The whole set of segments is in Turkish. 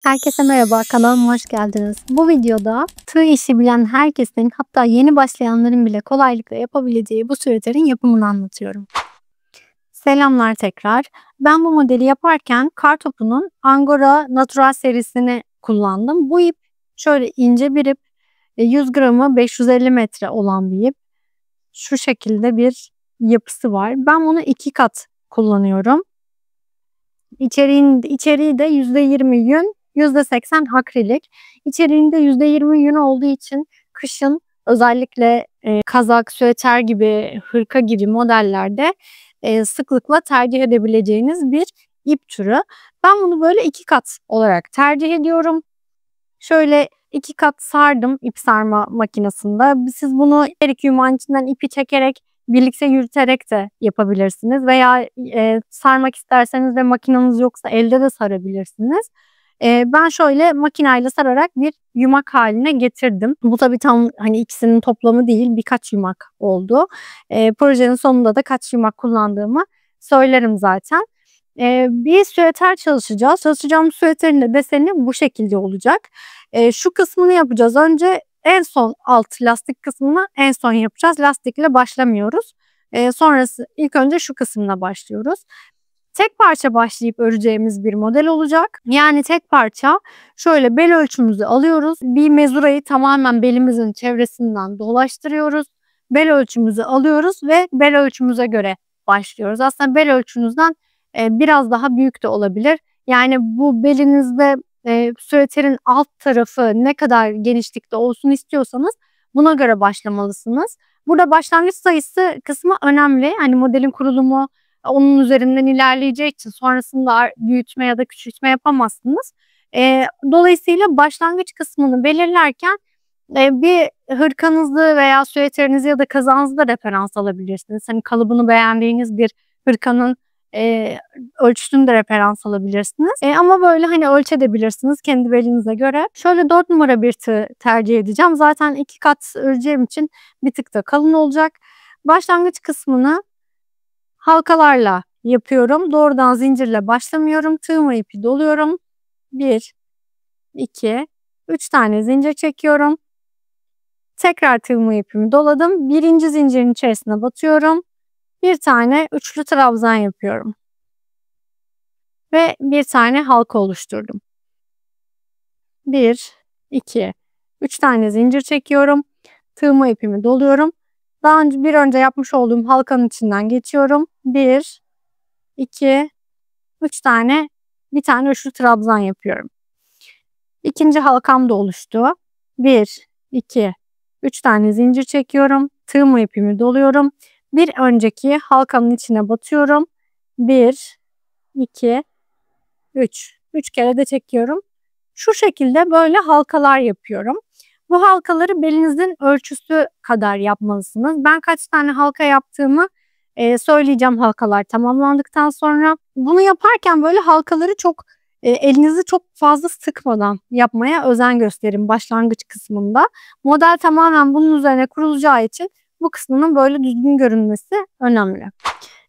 Herkese merhaba, kanalıma hoş geldiniz. Bu videoda tığ işi bilen herkesin, hatta yeni başlayanların bile kolaylıkla yapabileceği bu süveterin yapımını anlatıyorum. Selamlar tekrar. Ben bu modeli yaparken Kartopu'nun Angora Natural serisini kullandım. Bu ip şöyle ince bir ip, 100 gramı 550 metre olan bir ip. Şu şekilde bir yapısı var. Ben bunu 2 kat kullanıyorum. İçeriği de %20 yün, %80 akrilik. İçeriğinde %20 yün olduğu için kışın özellikle kazak, süeter gibi, hırka gibi modellerde sıklıkla tercih edebileceğiniz bir ip türü. Ben bunu böyle 2 kat olarak tercih ediyorum. Şöyle 2 kat sardım ip sarma makinesinde. Siz bunu erik yumağın içinden ipi çekerek birlikte yürüterek de yapabilirsiniz. Veya sarmak isterseniz ve makineniz yoksa elde de sarabilirsiniz. Ben şöyle makineyle sararak bir yumak haline getirdim. Bu tabii tam hani ikisinin toplamı değil, birkaç yumak oldu. Projenin sonunda da kaç yumak kullandığımı söylerim zaten. Bir süeter çalışacağız. Çalışacağımız süeterin de deseni bu şekilde olacak. Şu kısmını yapacağız. Önce en son alt lastik kısmını en son yapacağız. Lastikle başlamıyoruz. Sonrası ilk önce şu kısımla başlıyoruz. Tek parça başlayıp öreceğimiz bir model olacak. Yani tek parça şöyle bel ölçümüzü alıyoruz. Bir mezurayı tamamen belimizin çevresinden dolaştırıyoruz. Bel ölçümüzü alıyoruz ve bel ölçümüze göre başlıyoruz. Aslında bel ölçünüzden biraz daha büyük de olabilir. Yani bu belinizde süveterin alt tarafı ne kadar genişlikte olsun istiyorsanız buna göre başlamalısınız. Burada başlangıç sayısı kısmı önemli. Hani modelin kurulumu onun üzerinden ilerleyeceği için sonrasında büyütme ya da küçültme yapamazsınız. Dolayısıyla başlangıç kısmını belirlerken bir hırkanızı veya süveterinizi ya da kazağınızı da referans alabilirsiniz. Hani kalıbını beğendiğiniz bir hırkanın ölçüsünü de referans alabilirsiniz. Ama böyle hani ölçebilirsiniz kendi belinize göre. Şöyle 4 numara bir tığ tercih edeceğim. Zaten 2 kat öreceğim için bir tık da kalın olacak. Başlangıç kısmını halkalarla yapıyorum. Doğrudan zincirle başlamıyorum. Tığıma ipi doluyorum. 1, 2, 3 tane zincir çekiyorum. Tekrar tığıma ipimi doladım. Birinci zincirin içerisine batıyorum. Bir tane üçlü trabzan yapıyorum. Ve bir tane halka oluşturdum. 1, 2, 3 tane zincir çekiyorum. Tığıma ipimi doluyorum. Daha önce bir önce yapmış olduğum halkanın içinden geçiyorum. 1, 2, 3 tane, bir tane üçlü trabzan yapıyorum. İkinci halkam da oluştu. 1, 2, 3 tane zincir çekiyorum. Tığıma ipimi doluyorum. Bir önceki halkanın içine batıyorum. 1, 2, 3. 3 kere de çekiyorum. Şu şekilde böyle halkalar yapıyorum. Bu halkaları belinizin ölçüsü kadar yapmalısınız. Ben kaç tane halka yaptığımı söyleyeceğim halkalar tamamlandıktan sonra. Bunu yaparken böyle halkaları çok elinizi çok fazla sıkmadan yapmaya özen gösterin başlangıç kısmında. Model tamamen bunun üzerine kurulacağı için bu kısmının böyle düzgün görünmesi önemli.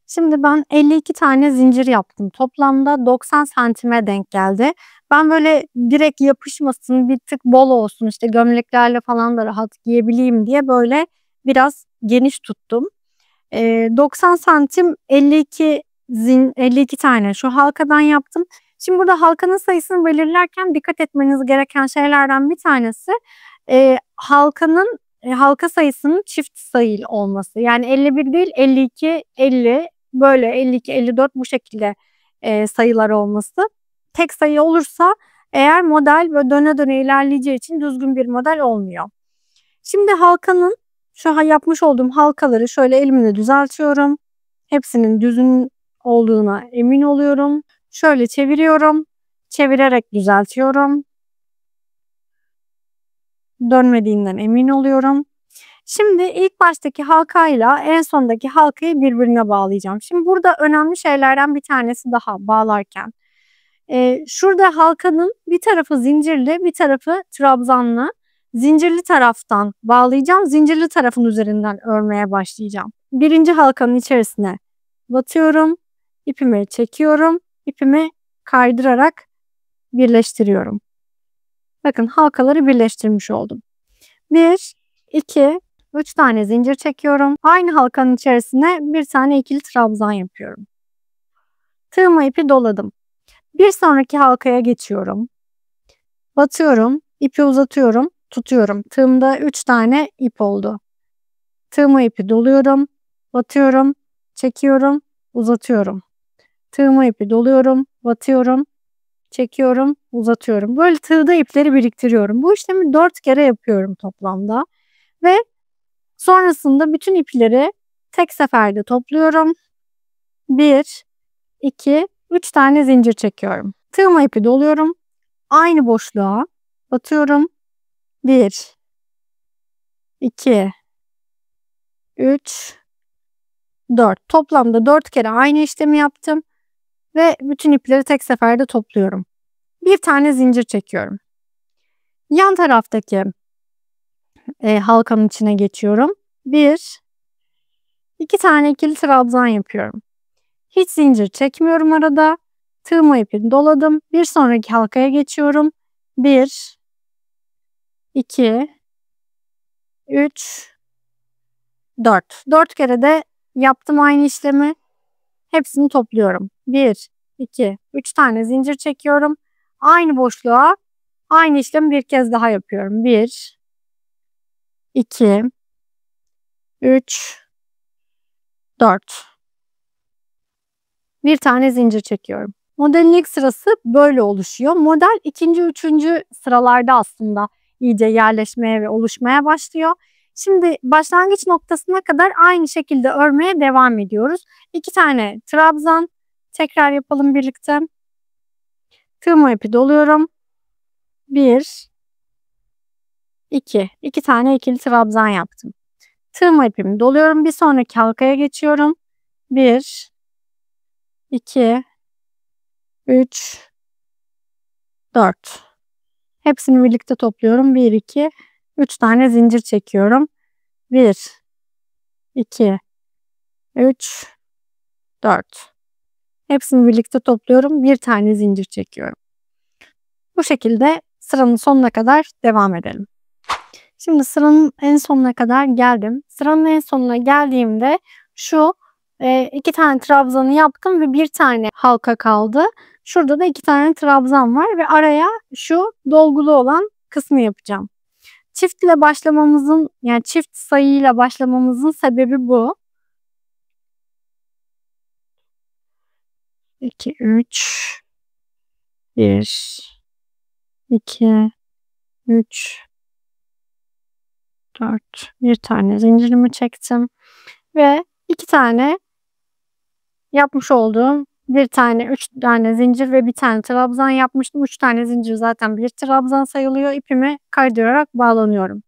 Şimdi ben 52 tane zincir yaptım. Toplamda 90 santime denk geldi. Ben böyle direkt yapışmasın, bir tık bol olsun, işte gömleklerle falan da rahat giyebileyim diye böyle biraz geniş tuttum. 90 santim 52 tane şu halkadan yaptım. Şimdi burada halkanın sayısını belirlerken dikkat etmeniz gereken şeylerden bir tanesi halkanın halka sayısının çift sayılı olması. Yani 51 değil 52, 50 böyle 52, 54 bu şekilde sayılar olması. Tek sayı olursa eğer model böyle döne döne ilerleyeceği için düzgün bir model olmuyor. Şimdi halkanın şu yapmış olduğum halkaları şöyle elimle düzeltiyorum. Hepsinin düzgün olduğuna emin oluyorum. Şöyle çeviriyorum. Çevirerek düzeltiyorum. Dönmediğinden emin oluyorum. Şimdi ilk baştaki halkayla en sondaki halkayı birbirine bağlayacağım. Şimdi burada önemli şeylerden bir tanesi daha bağlarken. Şurada halkanın bir tarafı zincirli, bir tarafı trabzanlı. Zincirli taraftan bağlayacağım. Zincirli tarafın üzerinden örmeye başlayacağım. Birinci halkanın içerisine batıyorum. İpimi çekiyorum. İpimi kaydırarak birleştiriyorum. Bakın halkaları birleştirmiş oldum. 1, 2, 3 tane zincir çekiyorum. Aynı halkanın içerisine bir tane ikili trabzan yapıyorum. Tığıma ipi doladım. Bir sonraki halkaya geçiyorum. Batıyorum, ipi uzatıyorum, tutuyorum. Tığımda 3 tane ip oldu. Tığıma ipi doluyorum, batıyorum, çekiyorum, uzatıyorum. Tığıma ipi doluyorum, batıyorum, çekiyorum, uzatıyorum. Böyle tığda ipleri biriktiriyorum. Bu işlemi 4 kere yapıyorum toplamda. Ve sonrasında bütün ipleri tek seferde topluyorum. 1, 2, 3 tane zincir çekiyorum. Tığıma ipi doluyorum. Aynı boşluğa batıyorum. 1, 2, 3, 4. Toplamda 4 kere aynı işlemi yaptım. Ve bütün ipleri tek seferde topluyorum. Bir tane zincir çekiyorum. Yan taraftaki halkanın içine geçiyorum. 1, 2 tane ikili trabzan yapıyorum. Hiç zincir çekmiyorum arada. Tığıma ipini doladım. Bir sonraki halkaya geçiyorum. 1, 2, 3, 4. 4 kere de yaptım aynı işlemi. Hepsini topluyorum. 1, 2, 3 tane zincir çekiyorum. Aynı boşluğa aynı işlemi bir kez daha yapıyorum. 1, 2, 3, 4. Bir tane zincir çekiyorum. Modelin ilk sırası böyle oluşuyor. Model ikinci, üçüncü sıralarda aslında iyice yerleşmeye ve oluşmaya başlıyor. Şimdi başlangıç noktasına kadar aynı şekilde örmeye devam ediyoruz. 2 tane trabzan tekrar yapalım birlikte. Tığıma ipi doluyorum. 1, 2. 2 tane ikili trabzan yaptım. Tığıma ipimi doluyorum. Bir sonraki halkaya geçiyorum. 1, 2, 3, 4. Hepsini birlikte topluyorum. 1, 2, 3 tane zincir çekiyorum. 1, 2, 3, 4. Hepsini birlikte topluyorum. Bir tane zincir çekiyorum. Bu şekilde sıranın sonuna kadar devam edelim. Şimdi sıranın en sonuna kadar geldim. Sıranın en sonuna geldiğimde şu 2 tane trabzanı yaptım ve bir tane halka kaldı. Şurada da 2 tane trabzan var ve araya şu dolgulu olan kısmı yapacağım. Çift ile başlamamızın, yani çift sayıyla başlamamızın sebebi bu. 2, 3, 1, 2, 3, 4. Bir tane zincirimi çektim. Ve 2 tane yapmış olduğum bir tane, 3 tane zincir ve bir tane trabzan yapmıştım. 3 tane zincir zaten bir trabzan sayılıyor. İpimi kaydırarak bağlanıyorum.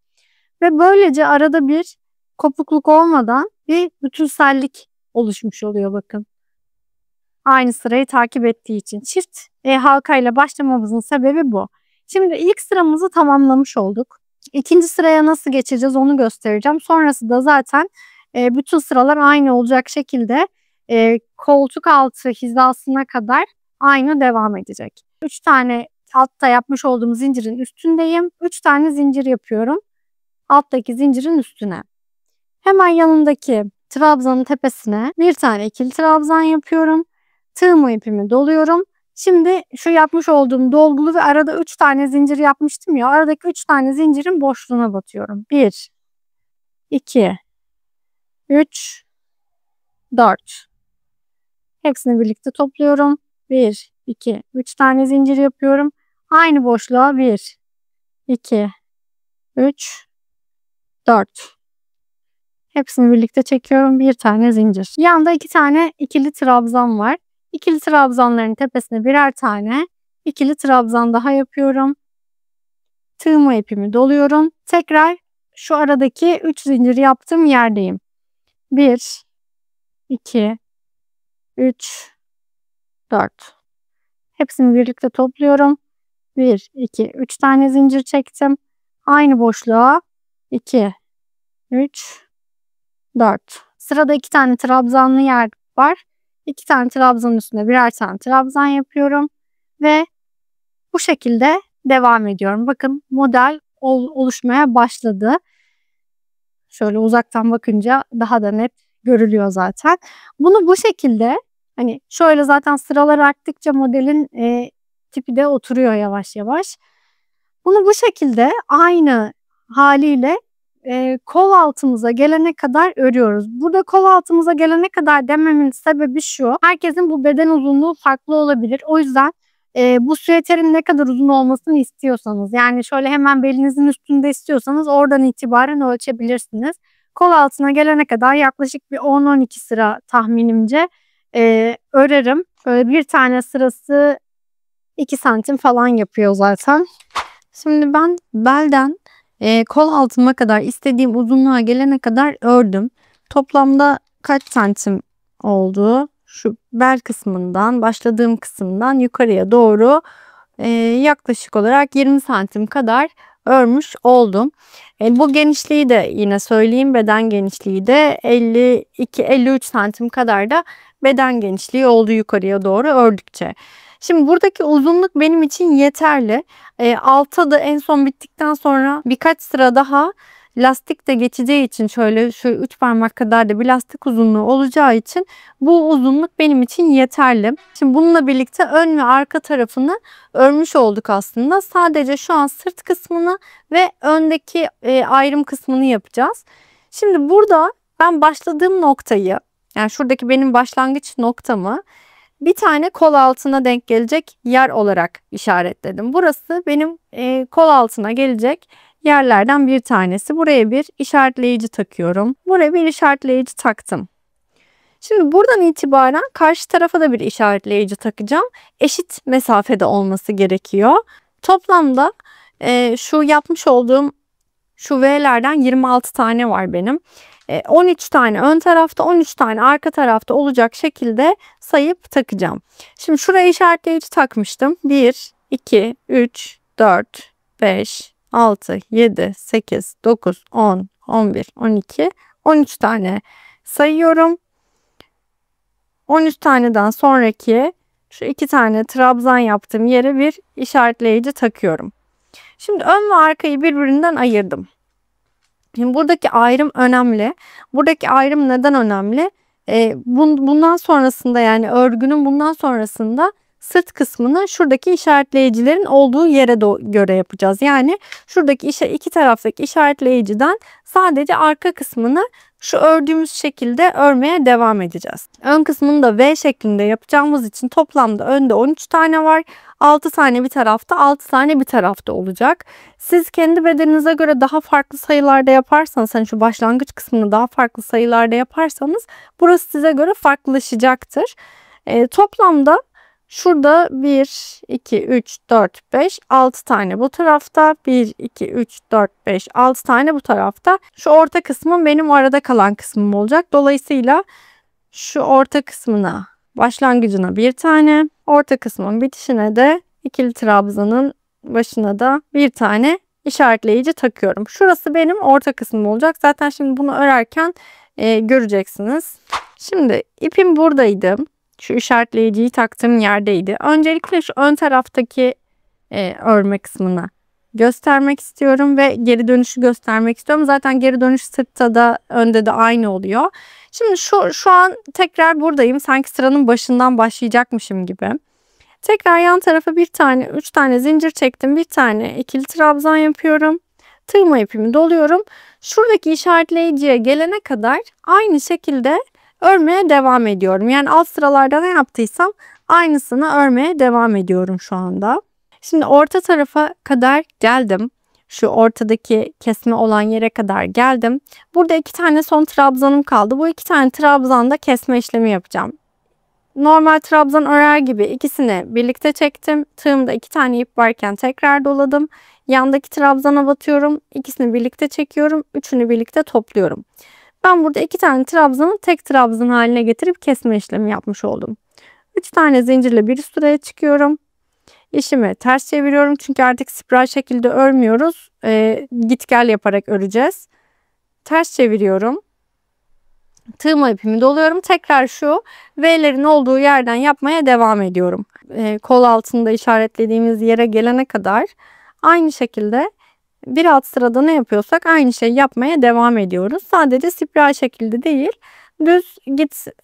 Ve böylece arada bir kopukluk olmadan bir bütünsellik oluşmuş oluyor bakın. Aynı sırayı takip ettiği için çift halkayla başlamamızın sebebi bu. Şimdi ilk sıramızı tamamlamış olduk. İkinci sıraya nasıl geçeceğiz onu göstereceğim. Sonrası da zaten bütün sıralar aynı olacak şekilde koltuk altı hizasına kadar aynı devam edecek. 3 tane altta yapmış olduğum zincirin üstündeyim. 3 tane zincir yapıyorum. Alttaki zincirin üstüne. Hemen yanındaki trabzanın tepesine bir tane ikili trabzan yapıyorum. Tığıma ipimi doluyorum. Şimdi şu yapmış olduğum dolgulu ve arada 3 tane zincir yapmıştım ya. Aradaki 3 tane zincirin boşluğuna batıyorum. 1, 2, 3, 4. Hepsini birlikte topluyorum. 1, 2, 3 tane zincir yapıyorum. Aynı boşluğa 1, 2, 3, 4. Hepsini birlikte çekiyorum. Bir tane zincir. Yanda 2 tane ikili trabzan var. İkili trabzanların tepesine birer tane ikili trabzan daha yapıyorum. Tığıma ipimi doluyorum. Tekrar şu aradaki 3 zincir yaptığım yerdeyim. 1, 2, 3, 4. Hepsini birlikte topluyorum. 1, 2, 3 tane zincir çektim. Aynı boşluğa 2, 3, 4. Sırada 2 tane trabzanlı yer var. 2 tane trabzanın üstüne birer tane trabzan yapıyorum. Ve bu şekilde devam ediyorum. Bakın model oluşmaya başladı. Şöyle uzaktan bakınca daha da net görülüyor zaten. Bunu bu şekilde, hani şöyle zaten sıralar arttıkça modelin tipi de oturuyor yavaş yavaş. Bunu bu şekilde aynı haliyle kol altımıza gelene kadar örüyoruz. Burada kol altımıza gelene kadar dememin sebebi şu: herkesin bu beden uzunluğu farklı olabilir. O yüzden bu süeterin ne kadar uzun olmasını istiyorsanız, yani şöyle hemen belinizin üstünde istiyorsanız oradan itibaren ölçebilirsiniz. Kol altına gelene kadar yaklaşık bir 10-12 sıra tahminimce örerim. Böyle bir tane sırası 2 santim falan yapıyor zaten. Şimdi ben belden kol altıma kadar istediğim uzunluğa gelene kadar ördüm. Toplamda kaç santim oldu? Şu bel kısmından, başladığım kısımdan yukarıya doğru yaklaşık olarak 20 santim kadar örmüş oldum. Bu genişliği de yine söyleyeyim, beden genişliği de 52-53 santim kadar da beden genişliği oldu yukarıya doğru ördükçe. Şimdi buradaki uzunluk benim için yeterli. Alta da en son bittikten sonra birkaç sıra daha lastik de geçeceği için, şöyle şu 3 parmak kadar da bir lastik uzunluğu olacağı için bu uzunluk benim için yeterli. Şimdi bununla birlikte ön ve arka tarafını örmüş olduk aslında. Sadece şu an sırt kısmını ve öndeki ayrım kısmını yapacağız. Şimdi burada ben başladığım noktayı, yani şuradaki benim başlangıç noktamı bir tane kol altına denk gelecek yer olarak işaretledim. Burası benim kol altına gelecek yerlerden bir tanesi. Buraya bir işaretleyici takıyorum. Buraya bir işaretleyici taktım. Şimdi buradan itibaren karşı tarafa da bir işaretleyici takacağım. Eşit mesafede olması gerekiyor. Toplamda şu yapmış olduğum şu V'lerden 26 tane var benim. 13 tane ön tarafta, 13 tane arka tarafta olacak şekilde sayıp takacağım. Şimdi şuraya işaretleyici takmıştım. 1, 2, 3, 4, 5, 6, 7, 8, 9, 10, 11, 12, 13 tane sayıyorum. 13 taneden sonraki şu 2 tane trabzan yaptığım yere bir işaretleyici takıyorum. Şimdi ön ve arkayı birbirinden ayırdım. Şimdi buradaki ayrım önemli. Buradaki ayrım neden önemli? Bundan sonrasında, yani örgünün bundan sonrasında sırt kısmını şuradaki işaretleyicilerin olduğu yere göre yapacağız. Yani şuradaki iki taraftaki işaretleyiciden sadece arka kısmını şu ördüğümüz şekilde örmeye devam edeceğiz. Ön kısmını da V şeklinde yapacağımız için toplamda önde 13 tane var. 6 tane bir tarafta, 6 tane bir tarafta olacak. Siz kendi bedeninize göre daha farklı sayılarda yaparsanız, hani şu başlangıç kısmını daha farklı sayılarda yaparsanız burası size göre farklılaşacaktır. Toplamda şurada 1, 2, 3, 4, 5, 6 tane bu tarafta. 1, 2, 3, 4, 5, 6 tane bu tarafta. Şu orta kısmım benim arada kalan kısmım olacak. Dolayısıyla şu orta kısmına, başlangıcına bir tane, orta kısmın bitişine de ikili trabzanın başına da bir tane işaretleyici takıyorum. Şurası benim orta kısmım olacak. Zaten şimdi bunu örerken göreceksiniz. Şimdi ipim buradaydı. Şu işaretleyiciyi taktığım yerdeydi. Öncelikle şu ön taraftaki örme kısmını göstermek istiyorum ve geri dönüşü göstermek istiyorum. Zaten geri dönüş sırtta da önde de aynı oluyor. Şimdi şu an tekrar buradayım. Sanki sıranın başından başlayacakmışım gibi. Tekrar yan tarafa 3 tane zincir çektim. Bir tane ikili trabzan yapıyorum. Tığma ipimi doluyorum. Şuradaki işaretleyiciye gelene kadar aynı şekilde örmeye devam ediyorum. Yani alt sıralarda ne yaptıysam aynısını örmeye devam ediyorum şu anda. Şimdi orta tarafa kadar geldim. Şu ortadaki kesme olan yere kadar geldim. Burada 2 tane son trabzanım kaldı. Bu 2 tane trabzanda kesme işlemi yapacağım. Normal trabzan örer gibi ikisini birlikte çektim. Tığımda 2 tane ip varken tekrar doladım. Yandaki trabzana batıyorum. İkisini birlikte çekiyorum. Üçünü birlikte topluyorum. Ben burada 2 tane trabzanı tek trabzan haline getirip kesme işlemi yapmış oldum. 3 tane zincirle bir üst sıraya çıkıyorum. İşimi ters çeviriyorum çünkü artık spiral şekilde örmüyoruz. Git gel yaparak öreceğiz. Ters çeviriyorum. Tığma ipimi doluyorum. Tekrar şu V'lerin olduğu yerden yapmaya devam ediyorum. Kol altında işaretlediğimiz yere gelene kadar Aynı şekilde bir alt sırada ne yapıyorsak aynı şeyi yapmaya devam ediyoruz. Sadece spiral şekilde değil, düz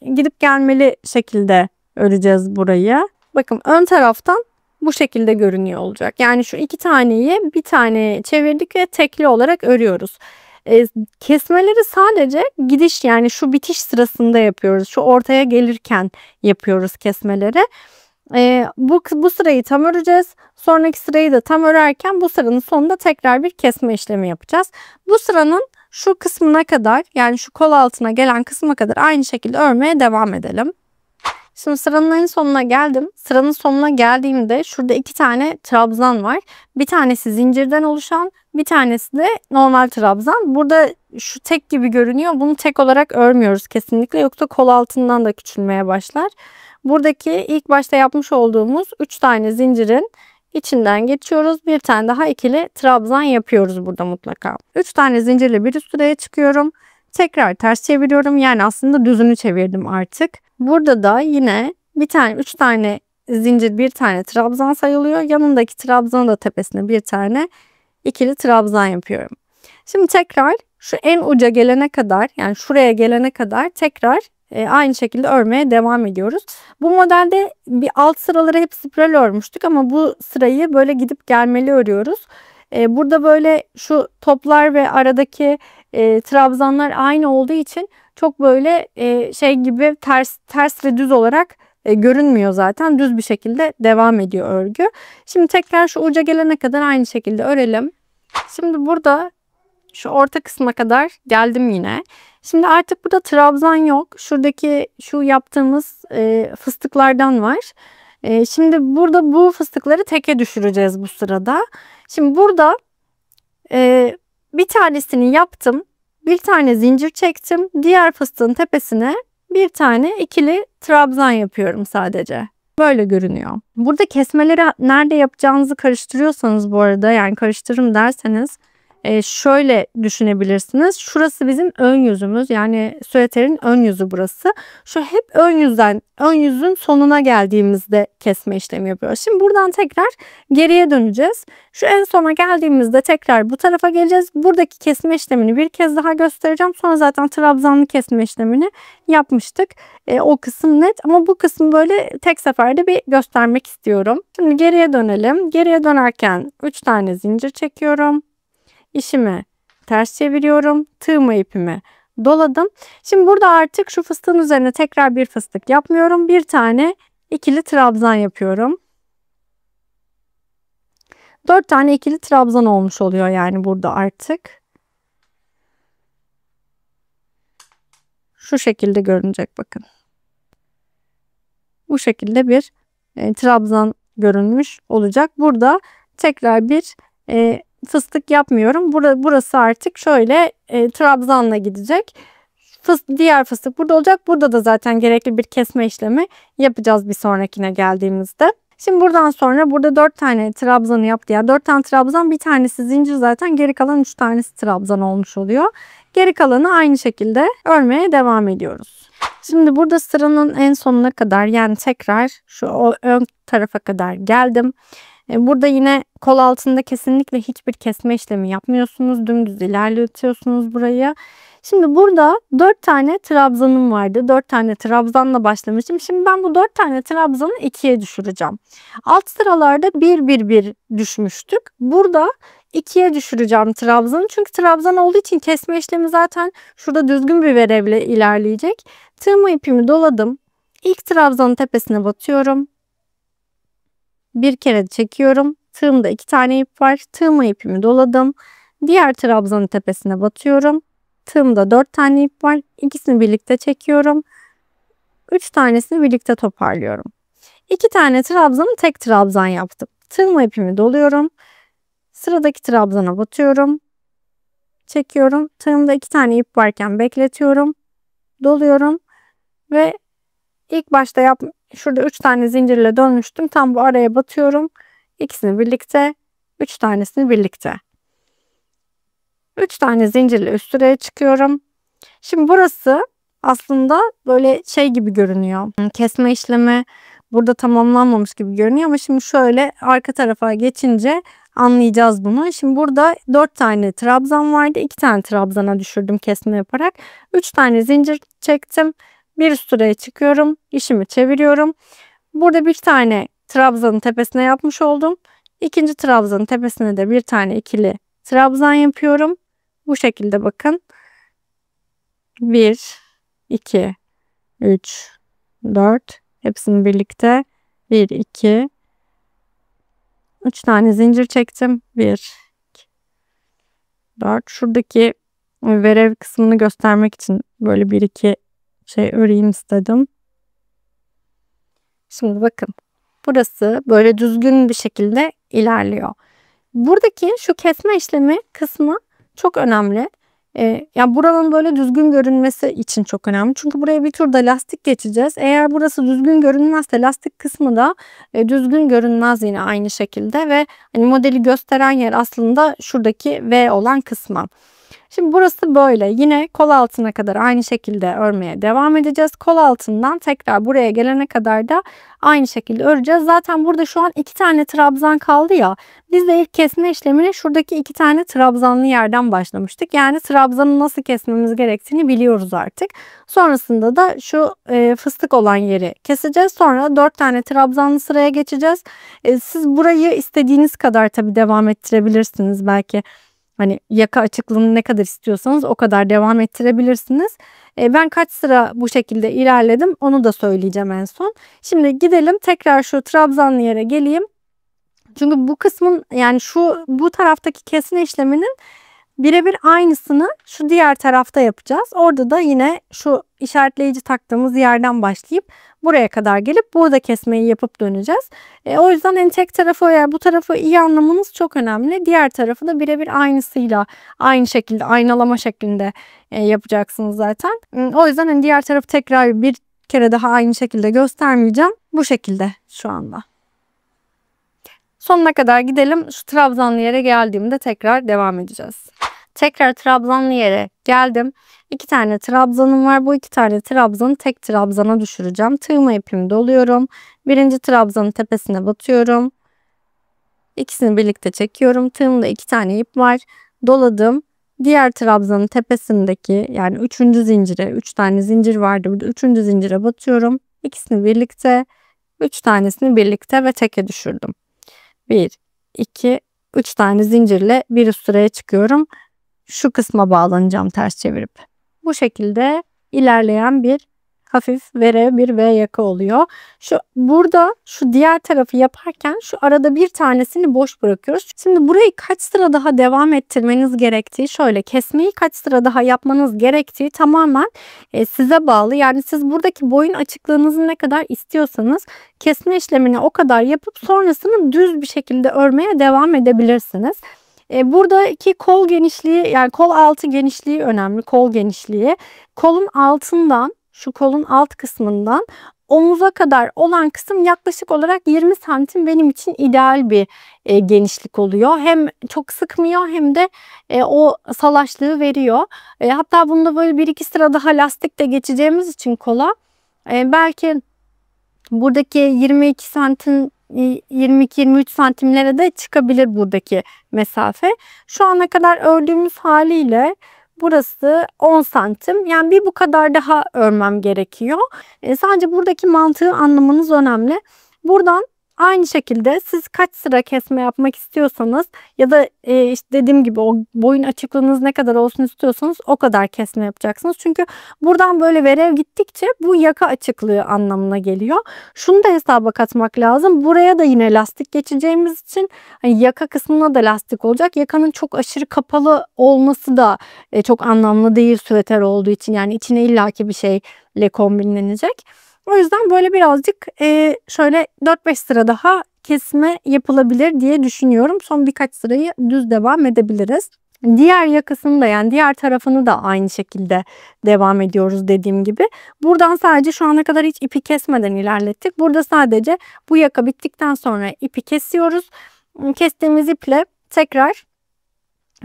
gidip gelmeli şekilde öreceğiz burayı. Bakın ön taraftan bu şekilde görünüyor olacak. Yani şu iki taneyi bir tane çevirdik ve tekli olarak örüyoruz. Kesmeleri sadece gidiş, yani şu bitiş sırasında yapıyoruz. Şu ortaya gelirken yapıyoruz kesmeleri. Bu sırayı tam öreceğiz. Sonraki sırayı da tam örerken bu sıranın sonunda tekrar bir kesme işlemi yapacağız. Bu sıranın şu kısmına kadar, yani şu kol altına gelen kısma kadar aynı şekilde örmeye devam edelim. Şimdi sıranın en sonuna geldim. Sıranın sonuna geldiğimde şurada iki tane trabzan var. Bir tanesi zincirden oluşan, bir tanesi de normal trabzan. Burada şu tek gibi görünüyor. Bunu tek olarak örmüyoruz kesinlikle. Yoksa kol altından da küçülmeye başlar. Buradaki ilk başta yapmış olduğumuz 3 tane zincirin içinden geçiyoruz. Bir tane daha ikili trabzan yapıyoruz burada mutlaka. 3 tane zincirle bir üst sıraya çıkıyorum. Tekrar ters çeviriyorum. Yani aslında düzünü çevirdim artık. Burada da yine 3 tane zincir, bir tane trabzan sayılıyor. Yanındaki trabzanın da tepesine bir tane ikili trabzan yapıyorum. Şimdi tekrar şu en uca gelene kadar, yani şuraya gelene kadar tekrar aynı şekilde örmeye devam ediyoruz. Bu modelde bir alt sıraları hep spiral örmüştük ama bu sırayı böyle gidip gelmeli örüyoruz. Burada böyle şu toplar ve aradaki trabzanlar aynı olduğu için çok böyle şey gibi ters ve düz olarak görünmüyor zaten. Düz bir şekilde devam ediyor örgü. Şimdi tekrar şu uca gelene kadar aynı şekilde örelim. Şimdi burada şu orta kısma kadar geldim yine. Şimdi artık burada trabzan yok. Şuradaki şu yaptığımız fıstıklardan var. Şimdi burada bu fıstıkları teke düşüreceğiz bu sırada. Şimdi burada bir tanesini yaptım. Bir tane zincir çektim. Diğer fıstığın tepesine bir tane ikili trabzan yapıyorum sadece. Böyle görünüyor. Burada kesmeleri nerede yapacağınızı karıştırıyorsanız bu arada, yani karıştırırım derseniz şöyle düşünebilirsiniz. Şurası bizim ön yüzümüz, yani süeterin ön yüzü burası. Şu hep ön yüzün sonuna geldiğimizde kesme işlemi yapıyoruz. Şimdi buradan tekrar geriye döneceğiz. Şu en sona geldiğimizde tekrar bu tarafa geleceğiz. Buradaki kesme işlemini bir kez daha göstereceğim. Sonra zaten trabzanlı kesme işlemini yapmıştık. O kısım net ama bu kısmı böyle tek seferde bir göstermek istiyorum. Şimdi geriye dönelim. Geriye dönerken 3 tane zincir çekiyorum. İşimi ters çeviriyorum. Tığma ipimi doladım. Şimdi burada artık şu fıstığın üzerine tekrar bir fıstık yapmıyorum. Bir tane ikili trabzan yapıyorum. 4 tane ikili trabzan olmuş oluyor yani burada artık. Şu şekilde görünecek bakın. Bu şekilde bir trabzan görünmüş olacak. Burada tekrar bir fıstık yapmıyorum. Burası artık şöyle trabzanla gidecek. Diğer fıstık burada olacak. Burada da zaten gerekli bir kesme işlemi yapacağız bir sonrakine geldiğimizde. Şimdi buradan sonra burada 4 tane trabzanı yaptı. Yani 4 tane trabzan, bir tanesi zincir zaten. Geri kalan 3 tanesi trabzan olmuş oluyor. Geri kalanı aynı şekilde örmeye devam ediyoruz. Şimdi burada sıranın en sonuna kadar, yani tekrar şu ön tarafa kadar geldim. Burada yine kol altında kesinlikle hiçbir kesme işlemi yapmıyorsunuz. Dümdüz ilerletiyorsunuz burayı. Şimdi burada 4 tane trabzanım vardı. 4 tane trabzanla başlamışım. Şimdi ben bu 4 tane trabzanı 2'ye düşüreceğim. Alt sıralarda 1 düşmüştük. Burada 2'ye düşüreceğim trabzanı. Çünkü trabzan olduğu için kesme işlemi zaten şurada düzgün bir verevle ilerleyecek. Tığma ipimi doladım. İlk trabzanın tepesine batıyorum. Bir kere çekiyorum. Tığımda 2 tane ip var. Tığma ipimi doladım. Diğer trabzanın tepesine batıyorum. Tığımda 4 tane ip var. İkisini birlikte çekiyorum. 3 tanesini birlikte toparlıyorum. 2 tane trabzanı tek trabzan yaptım. Tığma ipimi doluyorum. Sıradaki trabzana batıyorum. Çekiyorum. Tığımda 2 tane ip varken bekletiyorum. Doluyorum. Ve ilk başta şurada 3 tane zincirle dönmüştüm. Tam bu araya batıyorum. İkisini birlikte, 3 tanesini birlikte. 3 tane zincirle üst sıraya çıkıyorum. Şimdi burası aslında böyle şey gibi görünüyor. Kesme işlemi burada tamamlanmamış gibi görünüyor ama şimdi şöyle arka tarafa geçince anlayacağız bunu. Şimdi burada 4 tane trabzan vardı. 2 tane trabzana düşürdüm kesme yaparak. 3 tane zincir çektim. Bir üst sıraya çıkıyorum. İşimi çeviriyorum. Burada bir tane trabzanın tepesine yapmış oldum. İkinci trabzanın tepesine de bir tane ikili trabzan yapıyorum. Bu şekilde bakın. 1, 2, 3, 4. Hepsini birlikte. 1, 2, 3 tane zincir çektim. 1, 2, 4. Şuradaki verev kısmını göstermek için böyle bir iki şey öreyim istedim. Şimdi bakın. Burası böyle düzgün bir şekilde ilerliyor. Buradaki şu kesme işlemi kısmı çok önemli. Yani buranın böyle düzgün görünmesi için çok önemli. Çünkü buraya bir turda lastik geçeceğiz. Eğer burası düzgün görünmezse lastik kısmı da düzgün görünmez yine aynı şekilde ve hani modeli gösteren yer aslında şuradaki V olan kısmı. Şimdi burası böyle. Yine kol altına kadar aynı şekilde örmeye devam edeceğiz. Kol altından tekrar buraya gelene kadar da aynı şekilde öreceğiz. Zaten burada şu an 2 tane trabzan kaldı ya. Biz de ilk kesme işlemine şuradaki 2 tane trabzanlı yerden başlamıştık. Yani trabzanı nasıl kesmemiz gerektiğini biliyoruz artık. Sonrasında da şu fıstık olan yeri keseceğiz. Sonra 4 tane trabzanlı sıraya geçeceğiz. Siz burayı istediğiniz kadar tabii devam ettirebilirsiniz. Belki hani yaka açıklığını ne kadar istiyorsanız o kadar devam ettirebilirsiniz. Ben kaç sıra bu şekilde ilerledim onu da söyleyeceğim en son. Şimdi gidelim tekrar şu trabzanlı yere geleyim. Çünkü bu kısmın yani bu taraftaki kesme işleminin birebir aynısını şu diğer tarafta yapacağız. Orada da yine şu işaretleyici taktığımız yerden başlayıp buraya kadar gelip burada kesmeyi yapıp döneceğiz. O yüzden hani tek tarafı eğer bu tarafı iyi anlamanız çok önemli. Diğer tarafı da birebir aynısıyla aynı şekilde aynalama şeklinde yapacaksınız zaten. O yüzden hani diğer tarafı tekrar bir kere daha aynı şekilde göstermeyeceğim. Bu şekilde şu anda. Sonuna kadar gidelim. Şu trabzanlı yere geldiğimde tekrar devam edeceğiz. Tekrar trabzanlı yere geldim. 2 tane trabzanım var. Bu 2 tane trabzanı tek trabzana düşüreceğim. Tığıma ipimi doluyorum. Birinci trabzanın tepesine batıyorum. İkisini birlikte çekiyorum. Tığımda 2 tane ip var. Doladım. Diğer trabzanın tepesindeki yani 3. zincire 3 tane zincir vardı. Burada 3. zincire batıyorum. İkisini birlikte 3 tanesini birlikte ve teke düşürdüm. 1, 2, 3 tane zincirle bir üst sıraya çıkıyorum. Şu kısma bağlanacağım ters çevirip. Bu şekilde ilerleyen bir hafif bir V yaka oluyor. Burada şu diğer tarafı yaparken şu arada bir tanesini boş bırakıyoruz. Şimdi burayı kaç sıra daha devam ettirmeniz gerektiği şöyle kesmeyi kaç sıra daha yapmanız gerektiği tamamen size bağlı. Yani siz buradaki boyun açıklığınızı ne kadar istiyorsanız kesme işlemini o kadar yapıp sonrasını düz bir şekilde örmeye devam edebilirsiniz. Buradaki kol genişliği yani kol altı genişliği önemli. Kol genişliği. Kolun altından şu kolun alt kısmından omuza kadar olan kısım yaklaşık olarak 20 santim benim için ideal bir genişlik oluyor. Hem çok sıkmıyor hem de o salaşlığı veriyor. Hatta bunda böyle 1-2 sıra daha lastik de geçeceğimiz için kola belki buradaki 22 santim 22-23 santimlere de çıkabilir buradaki mesafe. Şu ana kadar ördüğümüz haliyle burası 10 santim. Yani bir bu kadar daha örmem gerekiyor. Sadece buradaki mantığı anlamanız önemli. Buradan aynı şekilde siz kaç sıra kesme yapmak istiyorsanız ya da işte dediğim gibi o boyun açıklığınız ne kadar olsun istiyorsanız o kadar kesme yapacaksınız. Çünkü buradan böyle verev gittikçe bu yaka açıklığı anlamına geliyor. Şunu da hesaba katmak lazım. Buraya da yine lastik geçeceğimiz için hani yaka kısmına da lastik olacak. Yakanın çok aşırı kapalı olması da çok anlamlı değil süveter olduğu için. Yani içine illaki bir şeyle kombinlenecek. O yüzden böyle birazcık şöyle 4-5 sıra daha kesme yapılabilir diye düşünüyorum. Son birkaç sırayı düz devam edebiliriz. Diğer yakasını da yani diğer tarafını da aynı şekilde devam ediyoruz dediğim gibi. Buradan sadece şu ana kadar hiç ipi kesmeden ilerlettik. Burada sadece bu yaka bittikten sonra ipi kesiyoruz. Kestiğimiz iple tekrar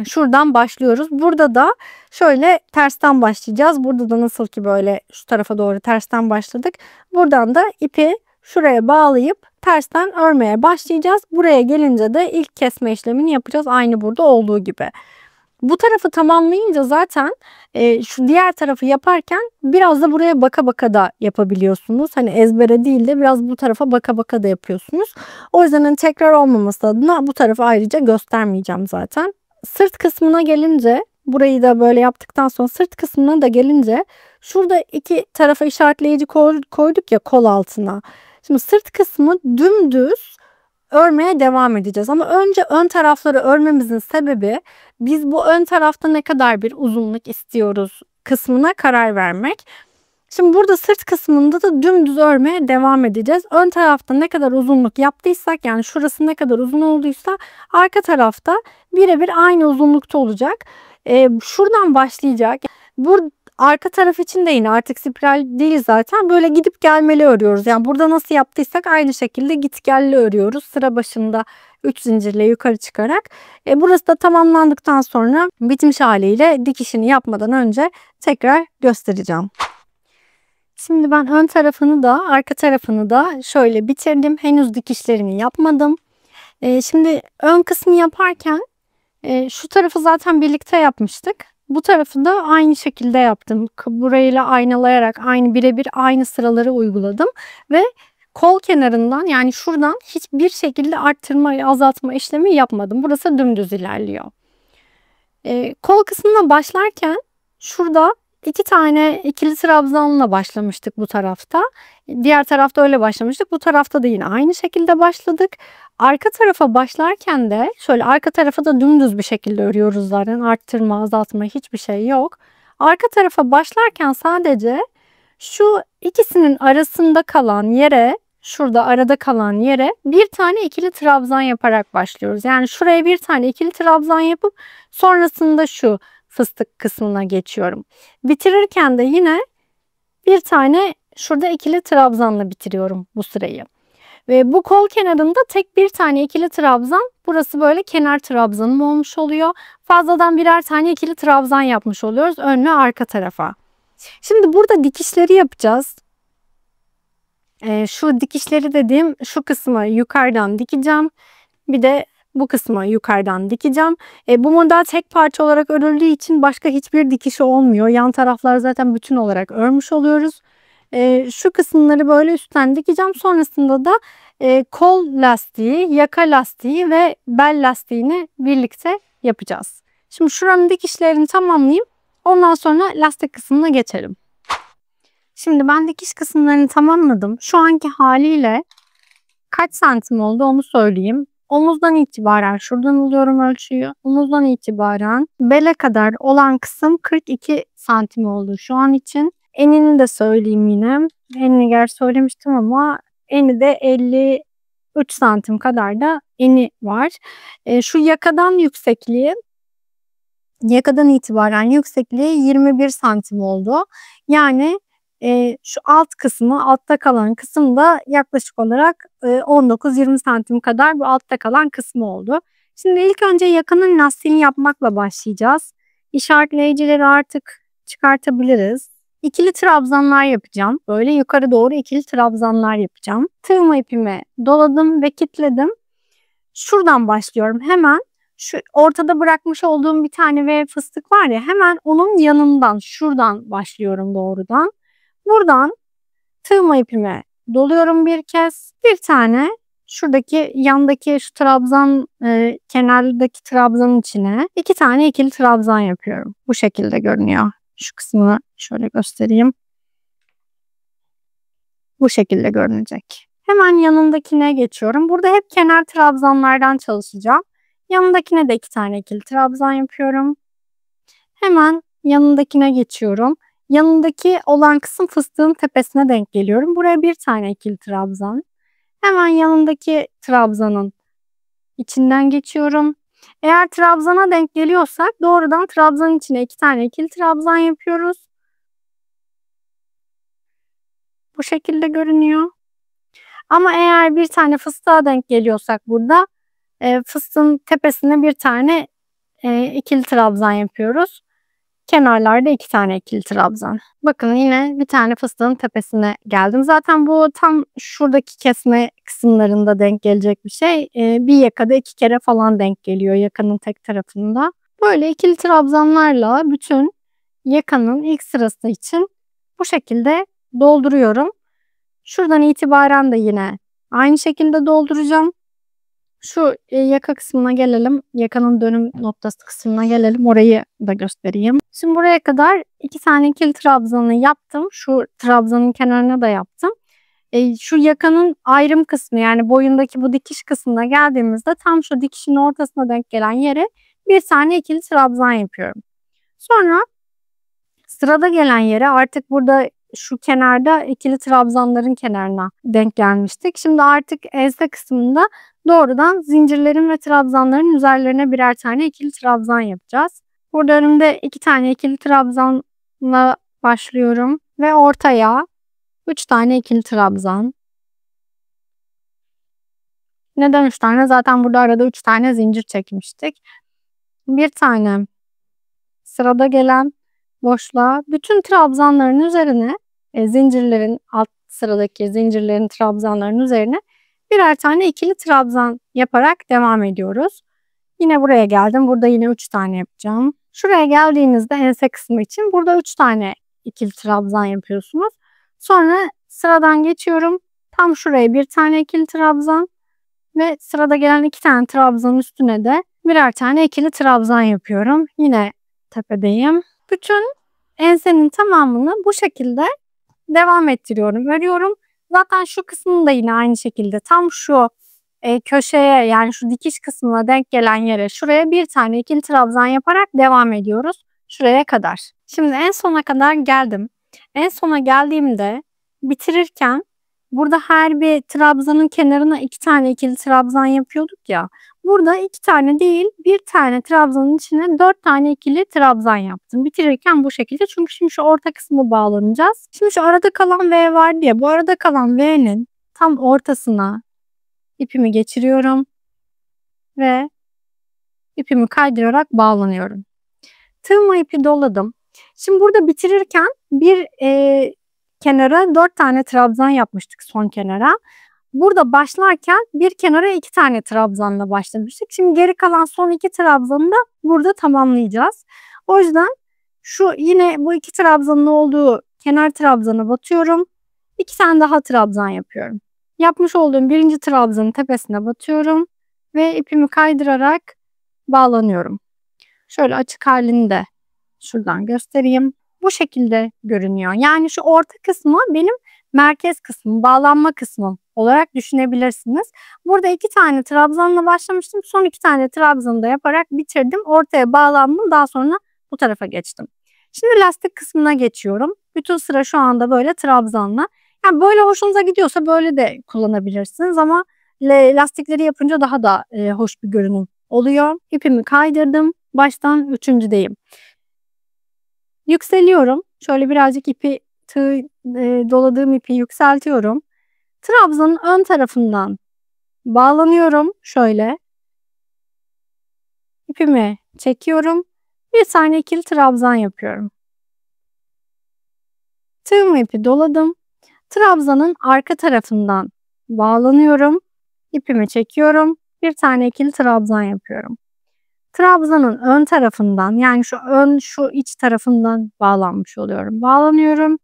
şuradan başlıyoruz. Burada da şöyle tersten başlayacağız. Burada da nasıl ki böyle şu tarafa doğru tersten başladık. Buradan da ipi şuraya bağlayıp tersten örmeye başlayacağız. Buraya gelince de ilk kesme işlemini yapacağız. Aynı burada olduğu gibi. Bu tarafı tamamlayınca zaten şu diğer tarafı yaparken biraz da buraya baka baka da yapabiliyorsunuz. Hani ezbere değil de biraz bu tarafa baka baka da yapıyorsunuz. O yüzden hani tekrar olmaması adına bu tarafı ayrıca göstermeyeceğim zaten. Sırt kısmına gelince, burayı da böyle yaptıktan sonra sırt kısmına da gelince şurada iki tarafa işaretleyici koyduk ya kol altına. Şimdi sırt kısmı dümdüz örmeye devam edeceğiz. Ama önce ön tarafları örmemizin sebebi biz bu ön tarafta ne kadar bir uzunluk istiyoruz kısmına karar vermek. Şimdi burada sırt kısmında da dümdüz örmeye devam edeceğiz. Ön tarafta ne kadar uzunluk yaptıysak, yani şurası ne kadar uzun olduysa arka tarafta birebir aynı uzunlukta olacak. Şuradan başlayacak. Bu arka taraf için de yine artık spiral değil zaten. Böyle gidip gelmeli örüyoruz. Yani burada nasıl yaptıysak aynı şekilde git gelli örüyoruz. Sıra başında 3 zincirle yukarı çıkarak. Burası da tamamlandıktan sonra bitmiş haliyle dikişini yapmadan önce tekrar göstereceğim. Şimdi ben ön tarafını da arka tarafını da şöyle bitirdim. Henüz dikişlerini yapmadım. Şimdi ön kısmı yaparken şu tarafı zaten birlikte yapmıştık. Bu tarafı da aynı şekilde yaptım. Burayla aynalayarak birebir aynı sıraları uyguladım. Ve kol kenarından, yani şuradan hiçbir şekilde arttırma, azaltma işlemi yapmadım. Burası dümdüz ilerliyor. Kol kısmına başlarken şurada 2 tane ikili trabzanla başlamıştık bu tarafta. Diğer tarafta öyle başlamıştık. Bu tarafta da yine aynı şekilde başladık. Arka tarafa başlarken de şöyle arka tarafa da dümdüz bir şekilde örüyoruz zaten. Arttırma, azaltma hiçbir şey yok. Arka tarafa başlarken sadece şu ikisinin arasında kalan yere, şurada arada kalan yere bir tane ikili trabzan yaparak başlıyoruz. Yani şuraya bir tane ikili trabzan yapıp sonrasında şu fıstık kısmına geçiyorum. Bitirirken de yine bir tane şurada ikili trabzanla bitiriyorum bu sırayı. Ve bu kol kenarında tek bir tane ikili trabzan, burası böyle kenar trabzanım olmuş oluyor. Fazladan birer tane ikili trabzan yapmış oluyoruz ön ve arka tarafa. Şimdi burada dikişleri yapacağız. Şu dikişleri dediğim şu kısmı yukarıdan dikeceğim. Bir de bu kısmı yukarıdan dikeceğim. Bu model tek parça olarak örüldüğü için başka hiçbir dikişi olmuyor. Yan taraflar zaten bütün olarak örmüş oluyoruz. Şu kısımları böyle üstten dikeceğim. Sonrasında da kol lastiği, yaka lastiği ve bel lastiğini birlikte yapacağız. Şimdi şuranın dikişlerini tamamlayayım. Ondan sonra lastik kısmına geçelim. Şimdi ben dikiş kısımlarını tamamladım. Şu anki haliyle kaç santim oldu onu söyleyeyim. Omuzdan itibaren şuradan alıyorum ölçüyü. Omuzdan itibaren bele kadar olan kısım 42 santim oldu şu an için. Enini de söyleyeyim yine. Enini gerçi söylemiştim ama eni de 53 santim kadar da eni var. Şu yakadan itibaren yüksekliği 21 santim oldu. Yani şu alt kısmı, altta kalan kısım da yaklaşık olarak 19-20 santim kadar bu altta kalan kısmı oldu. Şimdi ilk önce yakanın lastiğini yapmakla başlayacağız. İşaretleyicileri artık çıkartabiliriz. İkili trabzanlar yapacağım. Böyle yukarı doğru ikili trabzanlar yapacağım. Tığma ipimi doladım ve kilitledim. Şuradan başlıyorum. Hemen şu ortada bırakmış olduğum bir tane V fıstık var ya, hemen onun yanından, şuradan başlıyorum doğrudan. Buradan tığma ipime doluyorum bir kez. Bir tane şuradaki yandaki şu trabzan kenardaki trabzanın içine 2 tane ikili trabzan yapıyorum. Bu şekilde görünüyor. Şu kısmını şöyle göstereyim. Bu şekilde görünecek. Hemen yanındakine geçiyorum. Burada hep kenar trabzanlardan çalışacağım. Yanındakine de 2 tane ikili trabzan yapıyorum. Hemen yanındakine geçiyorum. Yanındaki olan kısım fıstığın tepesine denk geliyorum. Buraya bir tane ikili trabzan. Hemen yanındaki trabzanın içinden geçiyorum. Eğer trabzana denk geliyorsak doğrudan trabzanın içine 2 tane ikili trabzan yapıyoruz. Bu şekilde görünüyor. Ama eğer bir tane fıstığa denk geliyorsak burada fıstığın tepesine bir tane ikili trabzan yapıyoruz. Kenarlarda 2 tane ikili trabzan. Bakın yine bir tane fıstığın tepesine geldim. Zaten bu tam şuradaki kesme kısımlarında denk gelecek bir şey. Bir yakada 2 kere falan denk geliyor yakanın tek tarafında. Böyle ikili trabzanlarla bütün yakanın ilk sırası için bu şekilde dolduruyorum. Şuradan itibaren de yine aynı şekilde dolduracağım. Şu yaka kısmına gelelim. Yakanın dönüm noktası kısmına gelelim. Orayı da göstereyim. Şimdi buraya kadar 2 tane ikili trabzanı yaptım. Şu trabzanın kenarına da yaptım. Şu yakanın ayrım kısmı, yani boyundaki bu dikiş kısmına geldiğimizde tam şu dikişin ortasına denk gelen yere bir tane ikili trabzan yapıyorum. Sonra sırada gelen yere, artık burada şu kenarda ikili trabzanların kenarına denk gelmiştik. Şimdi artık ense kısmında doğrudan zincirlerin ve trabzanların üzerlerine birer tane ikili trabzan yapacağız. Burada önümde 2 tane ikili trabzanla başlıyorum ve ortaya 3 tane ikili trabzan. Neden 3 tane? Zaten burada arada 3 tane zincir çekmiştik. Bir tane sırada gelen boşluğa, bütün trabzanların üzerine, zincirlerin alt sıradaki zincirlerin trabzanların üzerine birer tane ikili trabzan yaparak devam ediyoruz. Yine buraya geldim. Burada yine 3 tane yapacağım. Şuraya geldiğinizde ense kısmı için burada 3 tane ikili trabzan yapıyorsunuz. Sonra sıradan geçiyorum. Tam şuraya bir tane ikili trabzan ve sırada gelen 2 tane trabzanın üstüne de birer tane ikili trabzan yapıyorum. Yine tepedeyim. Bütün ensenin tamamını bu şekilde devam ettiriyorum. Örüyorum. Zaten şu kısmını da yine aynı şekilde tam şu köşeye, yani şu dikiş kısmına denk gelen yere, şuraya bir tane ikili trabzan yaparak devam ediyoruz. Şuraya kadar. Şimdi en sona kadar geldim. En sona geldiğimde bitirirken burada her bir trabzanın kenarına 2 tane ikili trabzan yapıyorduk ya. Burada 2 tane değil, bir tane trabzanın içine 4 tane ikili trabzan yaptım. Bitirirken bu şekilde. Çünkü şimdi şu orta kısmı bağlanacağız. Şimdi şu arada kalan V var diye, bu arada kalan V'nin tam ortasına ipimi geçiriyorum ve ipimi kaydırarak bağlanıyorum. Tığıma ipi doladım. Şimdi burada bitirirken bir kenara 4 tane trabzan yapmıştık, son kenara. Burada başlarken bir kenara 2 tane trabzanla başlamıştık. Şimdi geri kalan son 2 trabzanı da burada tamamlayacağız. O yüzden şu yine bu 2 trabzanın olduğu kenar trabzana batıyorum. 2 tane daha trabzan yapıyorum. Yapmış olduğum birinci trabzanın tepesine batıyorum ve ipimi kaydırarak bağlanıyorum. Şöyle açık halini de şuradan göstereyim. Bu şekilde görünüyor. Yani şu orta kısmı benim merkez kısmım, bağlanma kısmım olarak düşünebilirsiniz. Burada 2 tane trabzanla başlamıştım. Son 2 tane trabzanı da yaparak bitirdim. Ortaya bağlandım. Daha sonra bu tarafa geçtim. Şimdi lastik kısmına geçiyorum. Bütün sıra şu anda böyle trabzanla. Yani böyle hoşunuza gidiyorsa böyle de kullanabilirsiniz ama lastikleri yapınca daha da hoş bir görünüm oluyor. İpimi kaydırdım. Baştan 3.'deyim. Yükseliyorum. Şöyle birazcık ipi, doladığım ipi yükseltiyorum. Trabzanın ön tarafından bağlanıyorum. Şöyle. İpimi çekiyorum. Bir tane ikili trabzan yapıyorum. Tığım ipi doladım. Trabzanın arka tarafından bağlanıyorum. İpimi çekiyorum. Bir tane ikili trabzan yapıyorum. Trabzanın ön tarafından, yani şu iç tarafından bağlanmış oluyorum. Bağlanıyorum.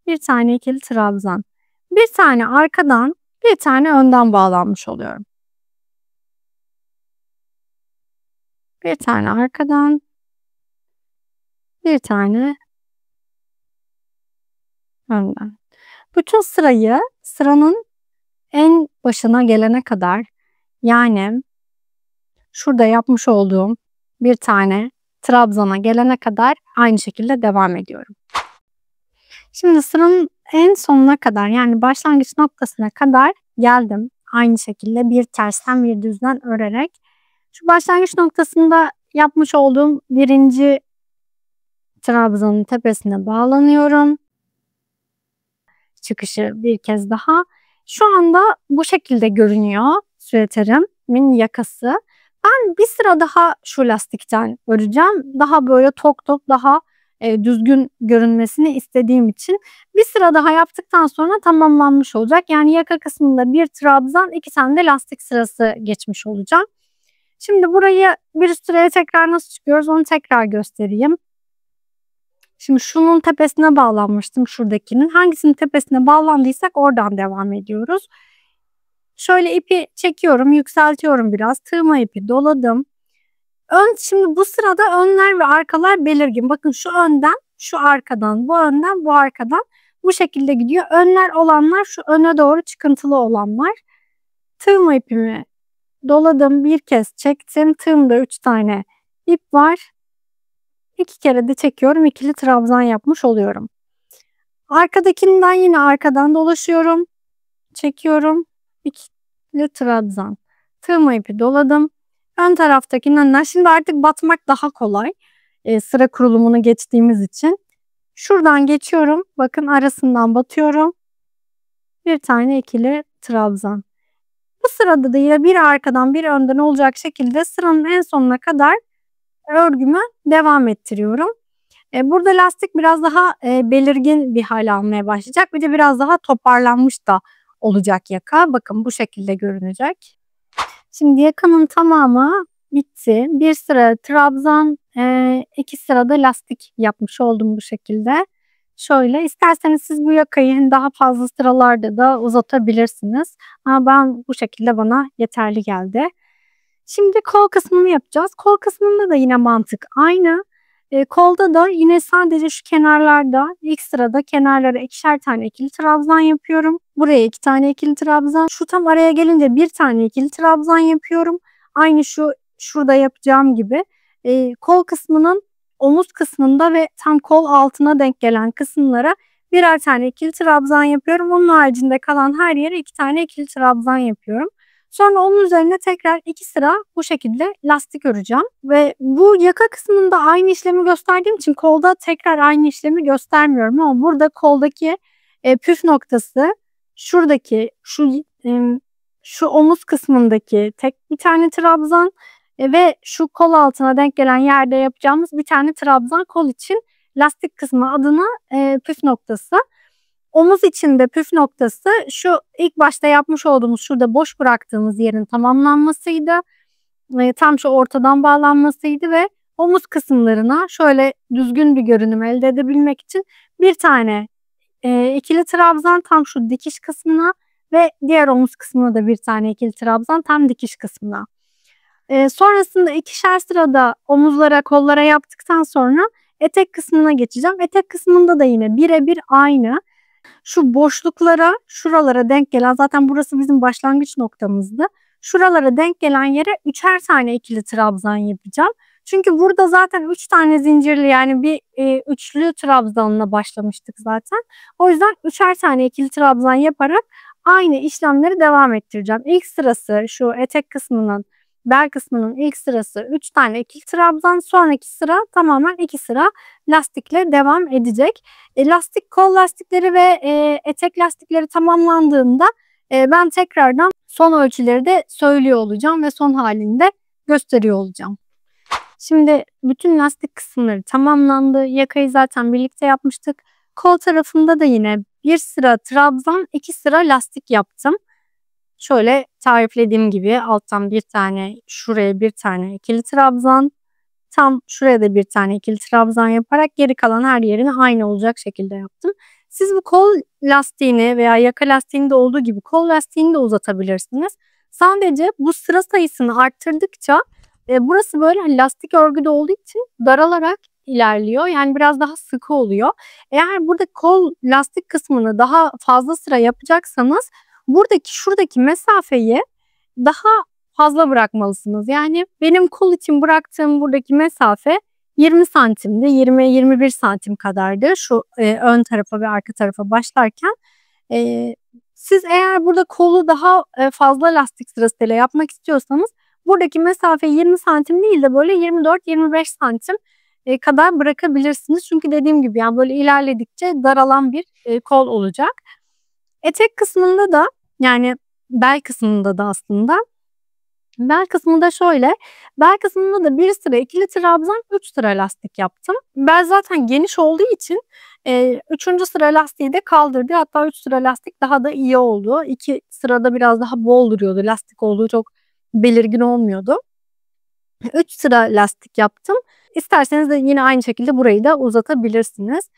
Bir tane ikili trabzan. Bir tane arkadan, bir tane önden bağlanmış oluyorum. Bir tane arkadan, bir tane önden. Bütün sırayı sıranın en başına gelene kadar, yani şurada yapmış olduğum bir tane trabzana gelene kadar aynı şekilde devam ediyorum. Şimdi sıranın en sonuna kadar, yani başlangıç noktasına kadar geldim. Aynı şekilde bir tersten bir düzden örerek. Şu başlangıç noktasında yapmış olduğum birinci trabzanın tepesine bağlanıyorum. Çıkışı bir kez daha. Şu anda bu şekilde görünüyor süveterimin yakası. Ben bir sıra daha şu lastikten öreceğim. Daha böyle tok tok, daha düzgün görünmesini istediğim için. Bir sıra daha yaptıktan sonra tamamlanmış olacak. Yani yaka kısmında bir trabzan, 2 tane de lastik sırası geçmiş olacağım. Şimdi burayı bir üst sıraya tekrar nasıl çıkıyoruz onu tekrar göstereyim. Şimdi şunun tepesine bağlanmıştım, şuradakinin. Hangisinin tepesine bağlandıysak oradan devam ediyoruz. Şöyle ipi çekiyorum, yükseltiyorum biraz. Tığma ipi doladım. Şimdi bu sırada önler ve arkalar belirgin. Bakın şu önden, şu arkadan, bu önden, bu arkadan bu şekilde gidiyor. Önler olanlar şu öne doğru çıkıntılı olanlar. Tığma ipimi doladım, bir kez çektim. Tığımda 3 tane ip var. 2 kere de çekiyorum. İkili trabzan yapmış oluyorum. Arkadakinden yine arkadan dolaşıyorum. Çekiyorum. İkili trabzan. Tığma ipi doladım. Ön taraftakinden şimdi artık batmak daha kolay. Sıra kurulumunu geçtiğimiz için. Şuradan geçiyorum. Bakın arasından batıyorum. Bir tane ikili trabzan. Bu sırada da yine bir arkadan bir önden olacak şekilde sıranın en sonuna kadar örgümü devam ettiriyorum. Burada lastik biraz daha belirgin bir hal almaya başlayacak. Bir de biraz daha toparlanmış da olacak yaka. Bakın bu şekilde görünecek. Şimdi yakanın tamamı bitti. Bir sıra trabzan, 2 sırada lastik yapmış oldum bu şekilde. Şöyle isterseniz siz bu yakayı daha fazla sıralarda da uzatabilirsiniz. Ama ben bu şekilde bana yeterli geldi. Şimdi kol kısmını yapacağız. Kol kısmında da yine mantık aynı. Kolda da yine sadece şu kenarlarda ilk sırada kenarlara 2'şer tane ikili trabzan yapıyorum. Buraya 2 tane ikili trabzan. Şu tam araya gelince 1 tane ikili trabzan yapıyorum. Aynı şurada yapacağım gibi. Kol kısmının omuz kısmında ve tam kol altına denk gelen kısımlara birer tane ikili trabzan yapıyorum. Onun haricinde kalan her yere 2 tane ikili trabzan yapıyorum. Sonra onun üzerine tekrar 2 sıra bu şekilde lastik öreceğim. Ve bu yaka kısmında aynı işlemi gösterdiğim için kolda tekrar aynı işlemi göstermiyorum. Ama burada koldaki püf noktası şuradaki şu omuz kısmındaki tek bir tane trabzan ve şu kol altına denk gelen yerde yapacağımız bir tane trabzan kol için lastik kısmı adına püf noktası. Omuz için de püf noktası şu ilk başta yapmış olduğumuz şurada boş bıraktığımız yerin tamamlanmasıydı. Tam şu ortadan bağlanmasıydı ve omuz kısımlarına şöyle düzgün bir görünüm elde edebilmek için bir tane ikili trabzan tam şu dikiş kısmına ve diğer omuz kısmına da bir tane ikili trabzan tam dikiş kısmına. Sonrasında 2'şer sırada omuzlara, kollara yaptıktan sonra etek kısmına geçeceğim. Etek kısmında da yine birebir aynı. Şu boşluklara, şuralara denk gelen, zaten burası bizim başlangıç noktamızdı. Şuralara denk gelen yere 3'er tane ikili trabzan yapacağım. Çünkü burada zaten 3 tane zincirli yani bir üçlü trabzanla başlamıştık zaten. O yüzden 3'er tane ikili trabzan yaparak aynı işlemleri devam ettireceğim. İlk sırası şu etek kısmının, bel kısmının ilk sırası 3 tane ikili trabzan, sonraki sıra tamamen 2 sıra lastikle devam edecek. Kol lastikleri ve etek lastikleri tamamlandığında ben tekrardan son ölçüleri de söylüyor olacağım ve son halini de gösteriyor olacağım. Şimdi bütün lastik kısımları tamamlandı. Yakayı zaten birlikte yapmıştık. Kol tarafında da yine bir sıra trabzan, 2 sıra lastik yaptım. Şöyle tariflediğim gibi alttan bir tane, şuraya bir tane ikili trabzan, tam şuraya da bir tane ikili trabzan yaparak geri kalan her yerini aynı olacak şekilde yaptım. Siz bu kol lastiğini veya yaka lastiğinde olduğu gibi kol lastiğini de uzatabilirsiniz. Sadece bu sıra sayısını arttırdıkça burası böyle lastik örgüde olduğu için daralarak ilerliyor. Yani biraz daha sıkı oluyor. Eğer burada kol lastik kısmını daha fazla sıra yapacaksanız şuradaki mesafeyi daha fazla bırakmalısınız. Yani benim kol için bıraktığım buradaki mesafe 20 santimdi. 20-21 santim kadardı şu ön tarafa ve arka tarafa başlarken. Siz eğer burada kolu daha fazla lastik sırasıyla yapmak istiyorsanız buradaki mesafe 20 santim değil de böyle 24-25 santim kadar bırakabilirsiniz. Çünkü dediğim gibi yani böyle ilerledikçe daralan bir kol olacak. Etek kısmında da yani bel kısmında da aslında Bel kısmında şöyle, bel kısmında da 1 sıra ikili trabzan, 3 sıra lastik yaptım. Bel zaten geniş olduğu için 3. sıra lastiği de kaldırdı. Hatta 3 sıra lastik daha da iyi oldu. 2 sırada biraz daha bol duruyordu. Lastik olduğu çok belirgin olmuyordu. 3 sıra lastik yaptım. İsterseniz de yine aynı şekilde burayı da uzatabilirsiniz.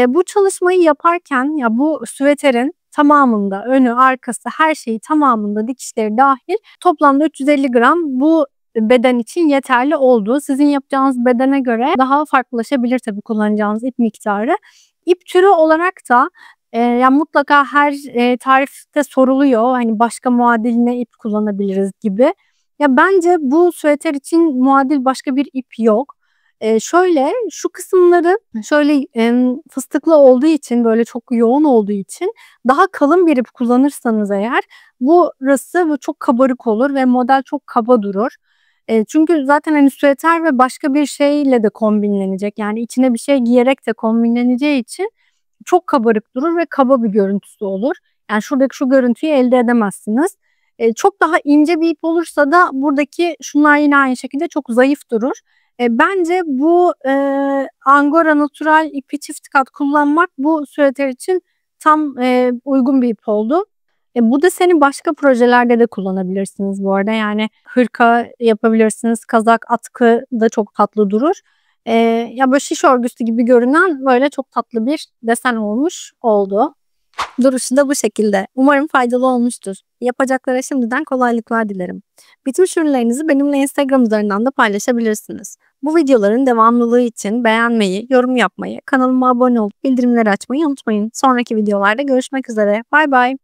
Bu çalışmayı yaparken ya bu süveterin tamamında önü, arkası, her şeyi tamamında dikişleri dahil toplamda 350 gram bu beden için yeterli oldu. Sizin yapacağınız bedene göre daha farklılaşabilir tabii kullanacağınız ip miktarı. İp türü olarak da yani mutlaka her tarifte soruluyor. Hani başka muadiline ip kullanabiliriz gibi. Ya, bence bu süveter için muadil başka bir ip yok. Şöyle, şu kısımları şöyle, fıstıklı olduğu için, böyle çok yoğun olduğu için daha kalın bir ip kullanırsanız eğer burası böyle çok kabarık olur ve model çok kaba durur. Çünkü zaten, hani, süveter ve başka bir şeyle de kombinlenecek. Yani içine bir şey giyerek de kombinleneceği için çok kabarık durur ve kaba bir görüntüsü olur. Yani şuradaki şu görüntüyü elde edemezsiniz. Çok daha ince bir ip olursa da buradaki şunlar yine aynı şekilde çok zayıf durur. Bence bu, angora natural ipi çift kat kullanmak bu süveter için tam, uygun bir ip oldu. Bu deseni başka projelerde de kullanabilirsiniz bu arada. Yani hırka yapabilirsiniz, kazak, atkı da çok tatlı durur. Ya, böyle şiş örgüsü gibi görünen böyle çok tatlı bir desen oldu. Duruşu da bu şekilde. Umarım faydalı olmuştur. Yapacaklara şimdiden kolaylıklar dilerim. Bitmiş ürünlerinizi benimle Instagram üzerinden de paylaşabilirsiniz. Bu videoların devamlılığı için beğenmeyi, yorum yapmayı, kanalıma abone olup bildirimleri açmayı unutmayın. Sonraki videolarda görüşmek üzere. Bay bay.